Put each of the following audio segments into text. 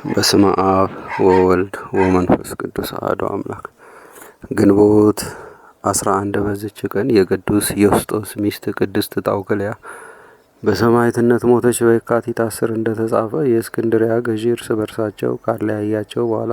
በስመ አብ ወወልድ ወመንፈስ ቅዱስ አሐዱ አምላክ። ግንቦት 11 በዚች ቀን የቅዱስ ዮስጦስ ሚስት ቅድስት ጣውክልያ በሰማዕትነት ሞተች። በየካቲት 10 እንደተጻፈ የእስክንድርያ ገዢ እርስ በርሳቸው ካለያያቸው በኋላ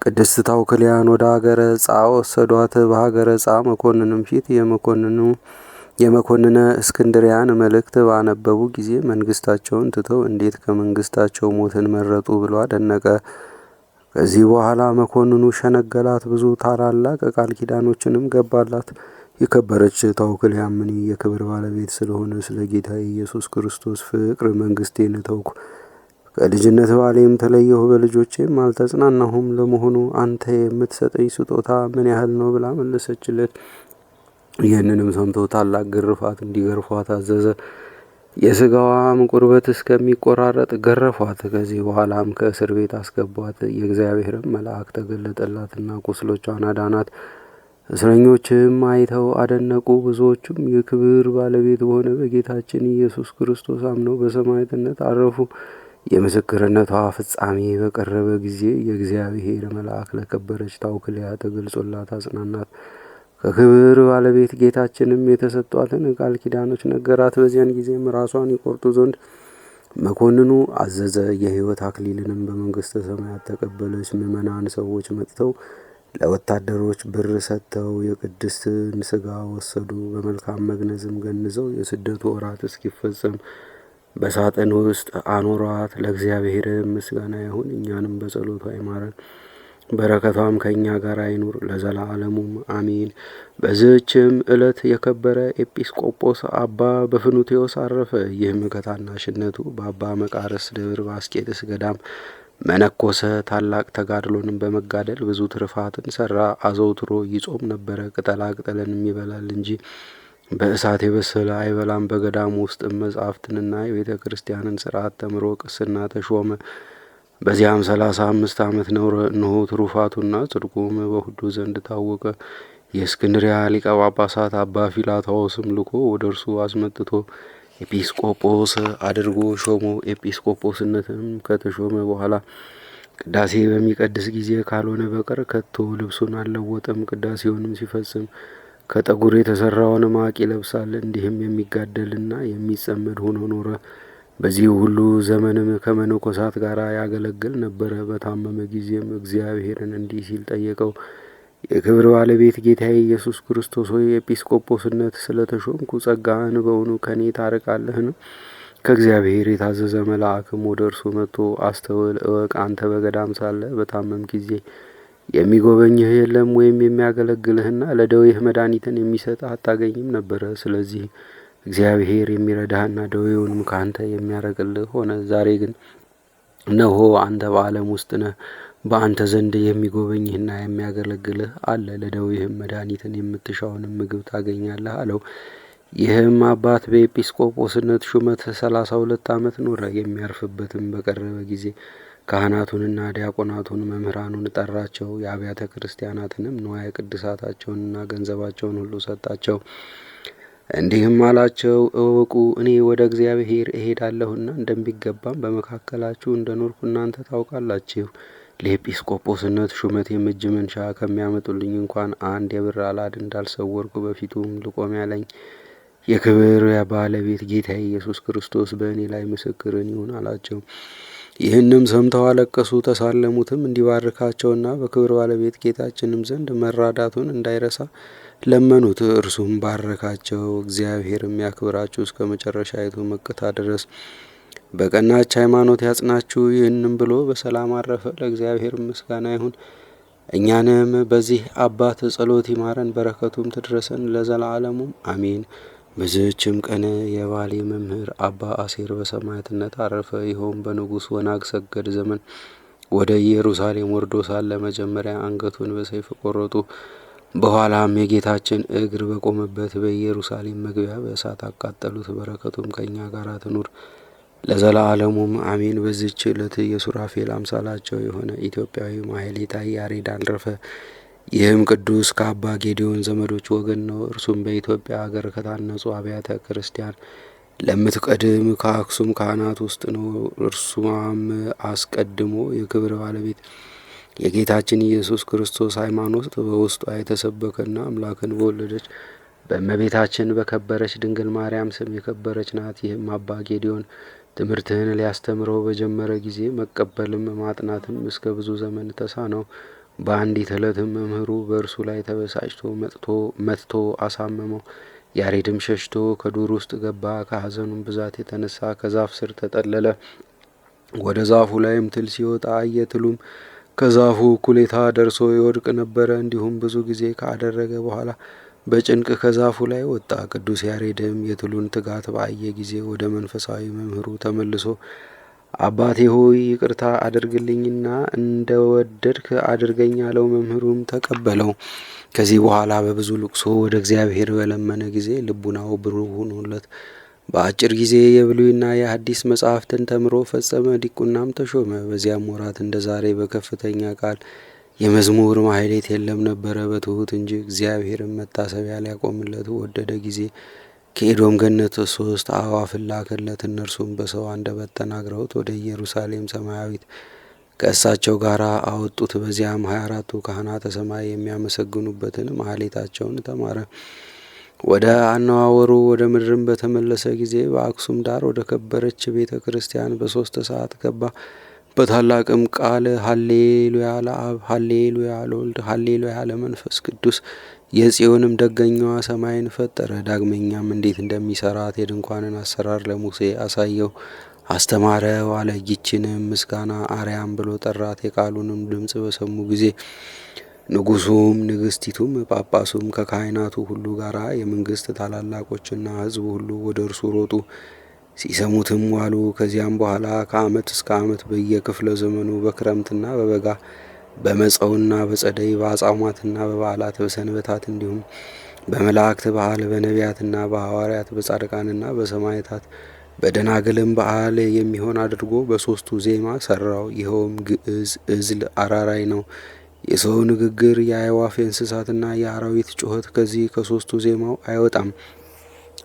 ቅድስት ጣውክልያን ወደ ሀገረ ጻ ወሰዷት። በሀገረ ጻ መኮንንም ፊት የመኮንነ እስክንድርያን መልእክት ባነበቡ ጊዜ መንግስታቸውን ትተው እንዴት ከመንግስታቸው ሞትን መረጡ ብሎ አደነቀ። ከዚህ በኋላ መኮንኑ ሸነገላት፣ ብዙ ታላላቅ ቃል ኪዳኖችንም ገባላት። የከበረች ጣውክልያም እኔ የክብር ባለቤት ስለሆነ ስለ ጌታ ኢየሱስ ክርስቶስ ፍቅር መንግስቴን ተውኩ፣ ከልጅነት ባሌም ተለየሁ፣ በልጆቼም አልተጽናናሁም። ለመሆኑ አንተ የምትሰጠኝ ስጦታ ምን ያህል ነው ብላ መለሰችለት። ይህንንም ሰምቶ ታላቅ ግርፋት እንዲገርፏት አዘዘ። የስጋዋም ቁርበት እስከሚቆራረጥ ገረፏት። ከዚህ በኋላም ከእስር ቤት አስገቧት። የእግዚአብሔርም መልአክ ተገለጠላትና ቁስሎቿን አዳናት። እስረኞችም አይተው አደነቁ። ብዙዎቹም የክብር ባለቤት በሆነ በጌታችን ኢየሱስ ክርስቶስ አምነው በሰማዕትነት አረፉ። የምስክርነቷ ፍጻሜ በቀረበ ጊዜ የእግዚአብሔር መልአክ ለከበረች ጣውክልያ ተገልጾላት አጽናናት። ከክብር ባለቤት ጌታችንም የተሰጧትን ቃል ኪዳኖች ነገራት። በዚያን ጊዜም ራሷን ይቆርጡ ዘንድ መኮንኑ አዘዘ። የሕይወት አክሊልንም በመንግስተ ሰማያት ተቀበለች። ምዕመናን ሰዎች መጥተው ለወታደሮች ብር ሰጥተው የቅድስትን ስጋ ወሰዱ። በመልካም መግነዝም ገንዘው የስደቱ ወራት እስኪፈጸም በሳጥን ውስጥ አኖሯት። ለእግዚአብሔር ምስጋና ይሁን፣ እኛንም በጸሎቷ ይማረን፣ በረከቷም ከእኛ ጋር አይኑር ለዘላለሙም አሜን። በዚህችም ዕለት የከበረ ኤጲስቆጶስ አባ በፍኑትዮስ አረፈ። ይህም ከታናሽነቱ በአባ መቃርስ ደብር በአስቄጥስ ገዳም መነኮሰ። ታላቅ ተጋድሎንም በመጋደል ብዙ ትሩፋትን ሰራ። አዘውትሮ ይጾም ነበረ። ቅጠላ ቅጠልንም ይበላል እንጂ በእሳት የበሰለ አይበላም። በገዳሙ ውስጥም መጻሕፍትንና የቤተ ክርስቲያንን ሥርዓት ተምሮ ቅስና ተሾመ። በዚያም 35 ዓመት ኖረ። እነሆ ትሩፋቱና ጽድቁም በሁሉ ዘንድ ታወቀ። የእስክንድርያ ሊቀ ጳጳሳት አባ ፊላታዎስም ልኮ ወደ እርሱ አስመጥቶ ኤጲስቆጶስ አድርጎ ሾሞ። ኤጲስቆጶስነትም ከተሾመ በኋላ ቅዳሴ በሚቀድስ ጊዜ ካልሆነ በቀር ከቶ ልብሱን አልለወጠም። ቅዳሴውንም ሲፈጽም ከጠጉር የተሰራውን ማቅ ይለብሳል። እንዲህም የሚጋደልና የሚጸመድ ሆኖ ኖረ። በዚህ ሁሉ ዘመንም ከመነኮሳት ጋር ያገለግል ነበረ። በታመመ ጊዜም እግዚአብሔርን እንዲህ ሲል ጠየቀው። የክብር ባለቤት ጌታዬ ኢየሱስ ክርስቶስ ሆይ ኤጲስቆጶስነት ስለተሾምኩ ጸጋህን በውኑ ከኔ ታርቃለህን? ከእግዚአብሔር የታዘዘ መልአክም ወደ እርሱ መጥቶ አስተውል፣ እወቅ፣ አንተ በገዳም ሳለ በታመም ጊዜ የሚጎበኝህ የለም ወይም የሚያገለግልህና ለደዌህ መድኃኒትን የሚሰጥህ አታገኝም ነበረ። ስለዚህ እግዚአብሔር የሚረዳህና ደዌውንም ከአንተ የሚያረቅልህ ሆነ። ዛሬ ግን እነሆ አንተ በዓለም ውስጥ ነህ፣ በአንተ ዘንድ የሚጎበኝህና የሚያገለግልህ አለ። ለደዌህም መድኃኒትን የምትሻውንም ምግብ ታገኛለህ አለው። ይህም አባት በኤጲስቆጶስነት ሹመት 32 ዓመት ኖረ። የሚያርፍበትም በቀረበ ጊዜ ካህናቱንና ዲያቆናቱን መምህራኑን ጠራቸው። የአብያተ ክርስቲያናትንም ንዋየ ቅድሳታቸውንና ገንዘባቸውን ሁሉ ሰጣቸው። እንዲህም አላቸው፣ እወቁ፣ እኔ ወደ እግዚአብሔር እሄዳለሁና እንደሚገባም በመካከላችሁ እንደኖርኩ እናንተ ታውቃላችሁ። ለኤጲስቆጶስነት ሹመቴም እጅ መንሻ ከሚያመጡልኝ እንኳን አንድ የብር አላድ እንዳልሰወርኩ በፊቱም ልቆም ያለኝ የክብር ባለቤት ጌታ ኢየሱስ ክርስቶስ በእኔ ላይ ምስክርን ይሁን አላቸው። ይህንም ሰምተው አለቀሱ፣ ተሳለሙትም። እንዲባርካቸውና በክብር ባለቤት ጌታችንም ዘንድ መራዳቱን እንዳይረሳ ለመኑት። እርሱም ባረካቸው። እግዚአብሔርም ያክብራችሁ እስከ መጨረሻይቱ መቅታ ድረስ በቀናች ሃይማኖት ያጽናችሁ። ይህንም ብሎ በሰላም አረፈ። ለእግዚአብሔር ምስጋና ይሁን፣ እኛንም በዚህ አባት ጸሎት ይማረን፣ በረከቱም ትድረሰን ለዘላለሙም አሜን። በዚህችም ቀን የባሌ መምህር አባ አሴር በሰማዕትነት አረፈ። ይኸውም በንጉሥ ወናግ ሰገድ ዘመን ወደ ኢየሩሳሌም ወርዶ ሳለ መጀመሪያ አንገቱን በሰይፍ ቆረጡ። በኋላም የጌታችን እግር በቆመበት በኢየሩሳሌም መግቢያ በእሳት አቃጠሉት። በረከቱም ከእኛ ጋር ትኑር ለዘላለሙም አሜን። በዚህች ዕለት የሱራፌል አምሳላቸው የሆነ ኢትዮጵያዊ ማሕሌታይ ያሬድ አረፈ። ይህም ቅዱስ ከአባ ጌዲዮን ዘመዶች ወገን ነው። እርሱም በኢትዮጵያ ሀገር ከታነጹ አብያተ ክርስቲያን ለምትቀድም ከአክሱም ካህናት ውስጥ ነው። እርሷም አስቀድሞ የክብር ባለቤት የጌታችን ኢየሱስ ክርስቶስ ሃይማኖት በውስጧ የተሰበከና አምላክን በወለደች በእመቤታችን በከበረች ድንግል ማርያም ስም የከበረች ናት። ይህም አባ ጌዲዮን ትምህርትህን ሊያስተምረው በጀመረ ጊዜ መቀበልም ማጥናትም እስከ ብዙ ዘመን ተሳነው። በአንዲት ዕለትም መምህሩ በእርሱ ላይ ተበሳጭቶ መጥቶ አሳመመው። ያሬድም ሸሽቶ ከዱር ውስጥ ገባ። ከሐዘኑም ብዛት የተነሳ ከዛፍ ስር ተጠለለ። ወደ ዛፉ ላይም ትል ሲወጣ አየ። ትሉም ከዛፉ እኩሌታ ደርሶ ይወድቅ ነበረ። እንዲሁም ብዙ ጊዜ ካደረገ በኋላ በጭንቅ ከዛፉ ላይ ወጣ። ቅዱስ ያሬድም የትሉን ትጋት ባየ ጊዜ ወደ መንፈሳዊ መምህሩ ተመልሶ አባቴ ሆይ ይቅርታ አድርግልኝና እንደ ወደድክ አድርገኝ አለው። መምህሩም ተቀበለው። ከዚህ በኋላ በብዙ ልቅሶ ወደ እግዚአብሔር በለመነ ጊዜ ልቡናው ብሩህ ሆኖለት በአጭር ጊዜ የብሉይና የሐዲስ መጻሕፍትን ተምሮ ፈጸመ። ዲቁናም ተሾመ። በዚያም ወራት እንደ ዛሬ በከፍተኛ ቃል የመዝሙር ማህሌት የለም ነበረ፣ በትሑት እንጂ። እግዚአብሔርም መታሰቢያ ሊያቆምለት ወደደ ጊዜ ከኤዶም ገነት 3 አዕዋፍን ላከለት። እነርሱም በሰው አንደበት ተናግረውት ወደ ኢየሩሳሌም ሰማያዊት ከእሳቸው ጋር አወጡት። በዚያም 24ቱ ካህናተ ሰማይ የሚያመሰግኑበትን ማህሌታቸውን ተማረ። ወደ አነዋወሩ ወደ ምድርም በተመለሰ ጊዜ በአክሱም ዳር ወደ ከበረች ቤተ ክርስቲያን በ3 ሰዓት ገባ። በታላቅም ቃል ሀሌሉያ ለአብ፣ ሀሌሉያ ለወልድ፣ ሀሌሉያ ለመንፈስ ቅዱስ። የጽዮንም ደገኛዋ ሰማይን ፈጠረ። ዳግመኛም እንዴት እንደሚሰራት የድንኳንን አሰራር ለሙሴ አሳየው፣ አስተማረው አለ። ይህችንም ምስጋና አርያም ብሎ ጠራት። የቃሉንም ድምፅ በሰሙ ጊዜ ንጉሱም ንግስቲቱም ጳጳሱም ከካህናቱ ሁሉ ጋር የመንግስት ታላላቆችና ሕዝቡ ሁሉ ወደ እርሱ ሮጡ፣ ሲሰሙትም ዋሉ። ከዚያም በኋላ ከዓመት እስከ ዓመት በየክፍለ ዘመኑ በክረምትና በበጋ በመጸውና በጸደይ በአጽዋማትና በበዓላት በሰንበታት እንዲሁም በመላእክት በዓል በነቢያትና በሐዋርያት በጻድቃንና በሰማዕታት በደናግልም በዓል የሚሆን አድርጎ በ3ቱ ዜማ ሰራው። ይኸውም ግዕዝ፣ ዕዝል፣ አራራይ ነው። የሰው ንግግር፣ የአዕዋፍ የእንስሳትና የአራዊት ጩኸት ከዚህ ከ3ቱ ዜማው አይወጣም።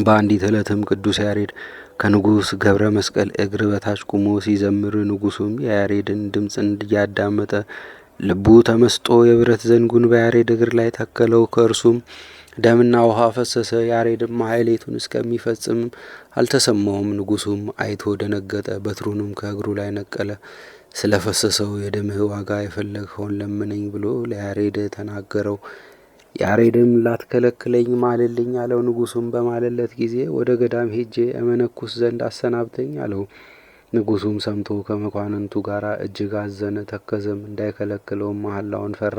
በአንዲት ዕለትም ቅዱስ ያሬድ ከንጉሥ ገብረ መስቀል እግር በታች ቁሞ ሲዘምር ንጉሱም የያሬድን ድምፅ እያዳመጠ ልቡ ተመስጦ የብረት ዘንጉን በያሬድ እግር ላይ ተከለው። ከእርሱም ደምና ውሃ ፈሰሰ። ያሬድም ማህሌቱን እስከሚፈጽም አልተሰማውም። ንጉሱም አይቶ ደነገጠ። በትሩንም ከእግሩ ላይ ነቀለ። ስለ ፈሰሰው የደምህ ዋጋ የፈለግኸውን ለምነኝ ብሎ ለያሬድ ተናገረው። ያሬድም ላትከለክለኝ ማልልኝ አለው። ንጉሱም በማለለት ጊዜ ወደ ገዳም ሄጄ እመነኩስ ዘንድ አሰናብተኝ አለው። ንጉሱም ሰምቶ ከመኳንንቱ ጋር እጅግ አዘነ፣ ተከዘም። እንዳይከለክለውም መሐላውን ፈራ።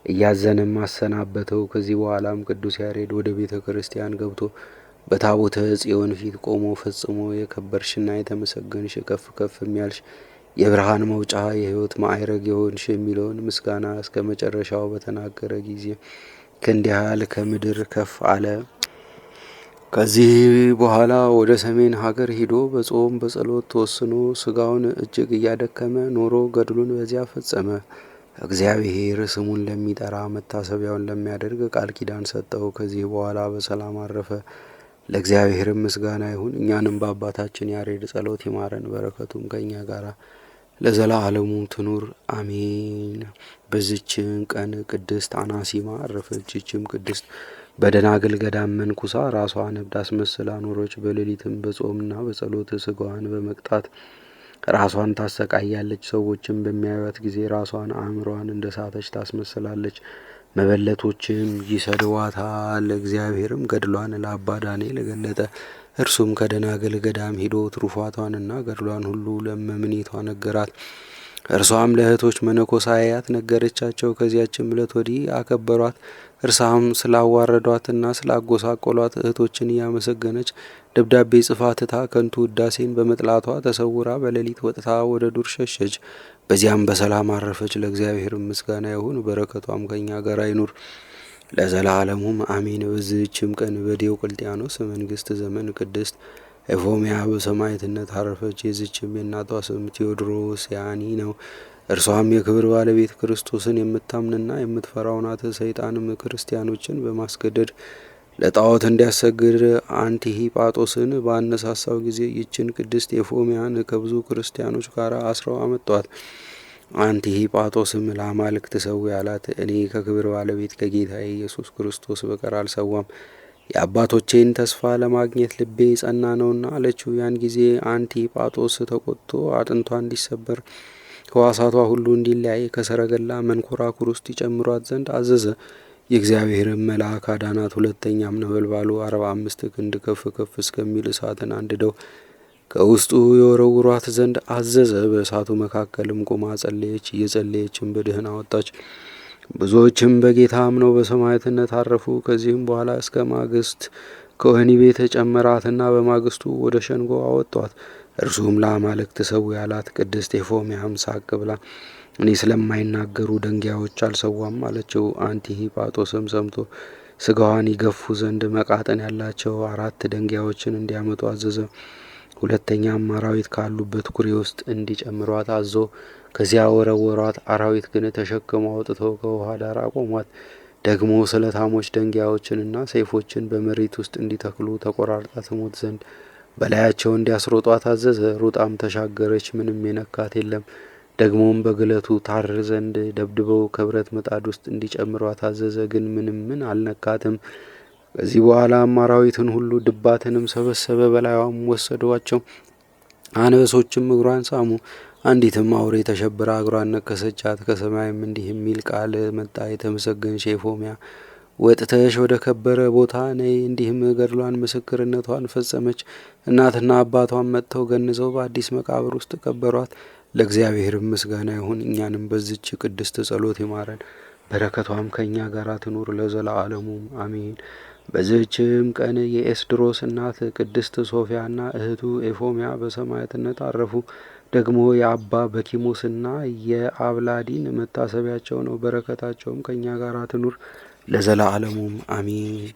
እያዘነም አሰናበተው። ከዚህ በኋላም ቅዱስ ያሬድ ወደ ቤተ ክርስቲያን ገብቶ በታቦተ ጽዮን ፊት ቆሞ ፈጽሞ የከበርሽና የተመሰገንሽ ከፍ ከፍ የሚያልሽ የብርሃን መውጫ የሕይወት ማዕረግ የሆንሽ የሚለውን ምስጋና እስከ መጨረሻው በተናገረ ጊዜ ከእንዲህ ያህል ከምድር ከፍ አለ። ከዚህ በኋላ ወደ ሰሜን ሀገር ሂዶ በጾም በጸሎት ተወስኖ ስጋውን እጅግ እያደከመ ኖሮ ገድሉን በዚያ ፈጸመ። እግዚአብሔር ስሙን ለሚጠራ መታሰቢያውን ለሚያደርግ ቃል ኪዳን ሰጠው። ከዚህ በኋላ በሰላም አረፈ። ለእግዚአብሔርም ምስጋና ይሁን። እኛንም በአባታችን ያሬድ ጸሎት ይማረን፣ በረከቱም ከእኛ ጋር ለዘላለሙ ትኑር አሜን። በዚችን ቀን ቅድስት አናሲማ አረፈች። ይህችም ቅድስት በደናግል ገዳም መንኩሳ ራሷን እብድ አስመስላ ኖረች። በሌሊትም በጾምና በጸሎት ስጋዋን በመቅጣት ራሷን ታሰቃያለች። ሰዎችም በሚያዩት ጊዜ ራሷን አእምሯን እንደ ሳተች ታስመስላለች። መበለቶችም ይሰድዋታል። እግዚአብሔርም ገድሏን ለአባ ዳንኤል ገለጠ። እርሱም ከደናግል ገዳም ሂዶ ትሩፋቷንና ገድሏን ሁሉ ለመምኔቷ ነገራት። እርሷም ለእህቶች መነኮሳያት ነገረቻቸው። ከዚያችም ዕለት ወዲህ አከበሯት። እርሳም ስላዋረዷትና ስላጎሳቆሏት እህቶችን እያመሰገነች ደብዳቤ ጽፋ ትታ ከንቱ ውዳሴን በመጥላቷ ተሰውራ በሌሊት ወጥታ ወደ ዱር ሸሸች። በዚያም በሰላም አረፈች። ለእግዚአብሔር ምስጋና ይሁን፣ በረከቷም ከኛ ጋር አይኑር ለዘላለሙም አሜን። በዚህችም ቀን በዲዮቅልጥያኖስ መንግስት ዘመን ቅድስት ኤፎሚያ በሰማዕትነት አረፈች። የዚችም የእናቷ ስም ቴዎድሮስ ያኒ ነው። እርሷም የክብር ባለቤት ክርስቶስን የምታምንና የምትፈራው ናት። ሰይጣንም ክርስቲያኖችን በማስገደድ ለጣዖት እንዲያሰግድ አንቲሂጳጦስን ባነሳሳው ጊዜ ይችን ቅድስት ኤፎሚያን ከብዙ ክርስቲያኖች ጋር አስረው አመጧት። አንቲሂጳጦስም ለአማልክት ሰዊ አላት። እኔ ከክብር ባለቤት ከጌታዬ ኢየሱስ ክርስቶስ በቀር አልሰዋም፣ የአባቶቼን ተስፋ ለማግኘት ልቤ ጸና ነውና አለችው። ያን ጊዜ አንቲጳጦስ ተቆጥቶ አጥንቷ እንዲሰበር ሕዋሳቷ ሁሉ እንዲለያይ ከሰረገላ መንኮራኩር ውስጥ ይጨምሯት ዘንድ አዘዘ። የእግዚአብሔርን መልአክ አዳናት። ሁለተኛም ነበልባሉ 45 ክንድ ከፍ ከፍ እስከሚል እሳትን አንድደው ከውስጡ የወረውሯት ዘንድ አዘዘ። በእሳቱ መካከልም ቆማ ጸለየች። እየጸለየችም በደህና ወጣች። ብዙዎችም በጌታ አምነው በሰማዕትነት አረፉ። ከዚህም በኋላ እስከ ማግስት ከወህኒ ቤት ጨመራትና በማግስቱ ወደ ሸንጎ አወጧት። እርሱም ለአማልክት ሰዊ አላት። ቅድስት ኤፎሚያም ሳቅ ብላ እኔ ስለማይናገሩ ደንጊያዎች አልሰዋም አለችው። አንቲሂጳጦስም ሰምቶ ስጋዋን ይገፉ ዘንድ መቃጠን ያላቸው 4 ደንጊያዎችን እንዲያመጡ አዘዘ። ሁለተኛም አራዊት ካሉበት ኩሬ ውስጥ እንዲጨምሯት አዞ ከዚያ ወረወሯት። አራዊት ግን ተሸክመው አውጥተው ከውሃ ዳር አቆሟት። ደግሞ ስለታሞች ደንጊያዎችንና ሰይፎችን በመሬት ውስጥ እንዲተክሉ ተቆራርጣ ትሞት ዘንድ በላያቸው እንዲያስሮጧት አዘዘ። ሩጣም ተሻገረች፣ ምንም የነካት የለም። ደግሞም በግለቱ ታር ዘንድ ደብድበው ከብረት ምጣድ ውስጥ እንዲጨምሯት አዘዘ። ግን ምንም አልነካትም። ከዚህ በኋላም አራዊትን ሁሉ ድባትንም ሰበሰበ፣ በላዩም ወሰዷቸው። አንበሶችም እግሯን ሳሙ። አንዲትም አውሬ ተሸብራ እግሯን ነከሰቻት። ከሰማይም እንዲህ የሚል ቃል መጣ፣ የተመሰገንሽ ኤፎሚያ ወጥተሽ ወደ ከበረ ቦታ ነይ። እንዲህም ገድሏን ምስክርነቷን ፈጸመች። እናትና አባቷን መጥተው ገንዘው በአዲስ መቃብር ውስጥ ቀበሯት። ለእግዚአብሔር ምስጋና ይሁን፣ እኛንም በዚች ቅድስት ጸሎት ይማረን፣ በረከቷም ከእኛ ጋር ትኑር ለዘላለሙ አሜን። በዚህችም ቀን የኤስድሮስ እናት ቅድስት ሶፊያና እህቱ ኤፎሚያ በሰማዕትነት አረፉ። ደግሞ የአባ በኪሞስና የአብላዲን መታሰቢያቸው ነው። በረከታቸውም ከእኛ ጋር ትኑር ለዘላለሙም አሜን።